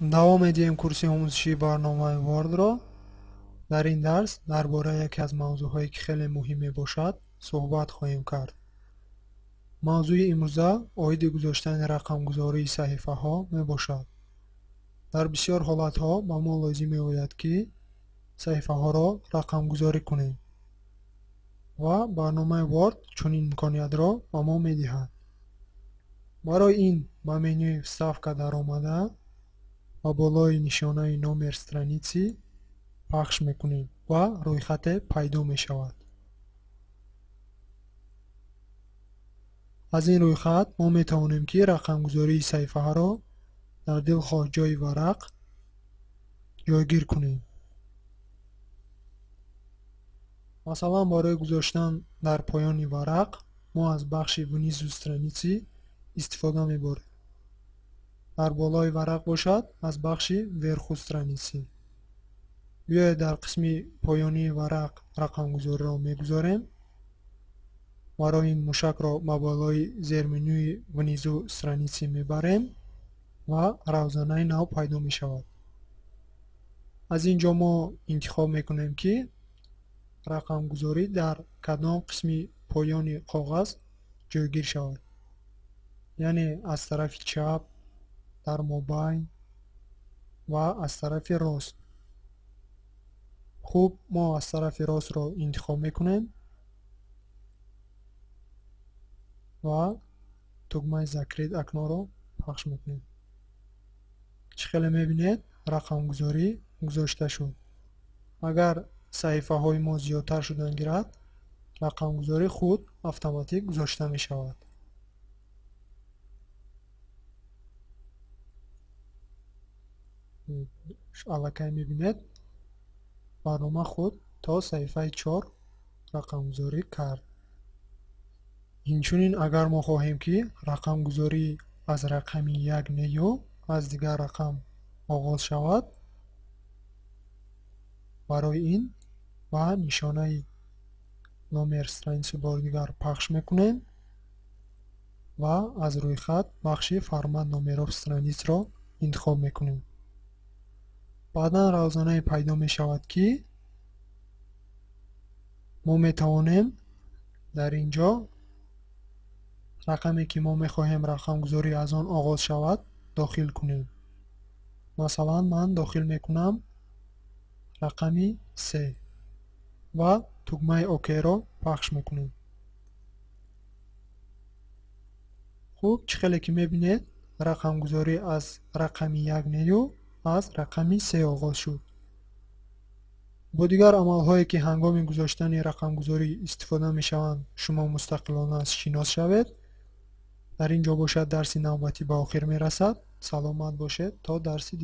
давом медиҳем курси омӯзишии барномаи Word-ро. дар ин дарс дар бораи яке аз мавзӯъҳое ки хеле муҳим мебошад суҳбат хоҳем кард. мавзӯи имрӯза оиди гузоштани рақамгузории саҳифаҳо мебошад. дар бисёр ҳолатҳо ба мо лозим меояд ки саҳифаҳоро рақамгузорӣ кунем ва барномаи Word чунин имкониятро ба мо медиҳад. барои ин ба менюи вставка даромада ва болои нишонаи номер страници пахш мекунем ва рӯйхате пайдо мешавад. аз ин рӯйхат мо метавонем ки рақамгузории саҳифаҳоро дар дилхоҳ ҷойи варақ ҷойгир кунем. масалан барои гузоштан дар поёни варақ мо аз бахши внизу страници истифода мебарем. дар болои варақ бошад аз бахши верху страници. биёед дар қисми поёнии варақ рақамгузориро мегузорем. барои ин мушакро ба болои зерменюи внизу страници мебарем ва равзанаи нав пайдо мешавад. аз ин ҷо мо интихоб мекунем ки рақамгузорӣ дар кадом қисми поёни коғаз ҷойгир шавад, яъне аз тарафи чап, дар мобайн ва аз тарафи рост. хуб, мо аз тарафи ростро интихоб мекунем ва тугмаи закрит акнорро пахш мекунем. чӣ хеле мебинед рақамгузорӣ гузошта шуд. агар саҳифаҳои мо зиёдтар шудан гирад, рақамгузорӣ худ автоматик гузошта мешавад. аллакай мебинед барнома худ то саҳифаи 4 рақамгузорӣ кард. инчунин агар мо хоҳем ки рақамгузорӣ аз рақами 1 неё аз дигар рақам оғоз шавад, барои ин ба нишонаи номер страниси бори дигар пахш мекунем ва аз рӯйхат бахши формат номеров страницро интихоб мекунем. баъдан равзанае пайдо мешавад ки мо метавонем дар ин ҷо рақаме ки мо мехоҳем рақамгузорӣ аз он оғоз шавад дохил кунем. масалан ман дохил мекунам рақами 3 ва тугмаи океро пахш мекунем. хуб, чӣ хеле ки мебинед рақамгузорӣ аз рақами 1 неё аз рақами 3 оғоз шуд. бо дигар амалҳое ки ҳангоми гузоштани рақамгузорӣ истифода мешаванд шумо мустақилона шинос шавед. дар ин ҷо бошад дарси навбатӣ ба охир мерасад. саломат бошед то дарси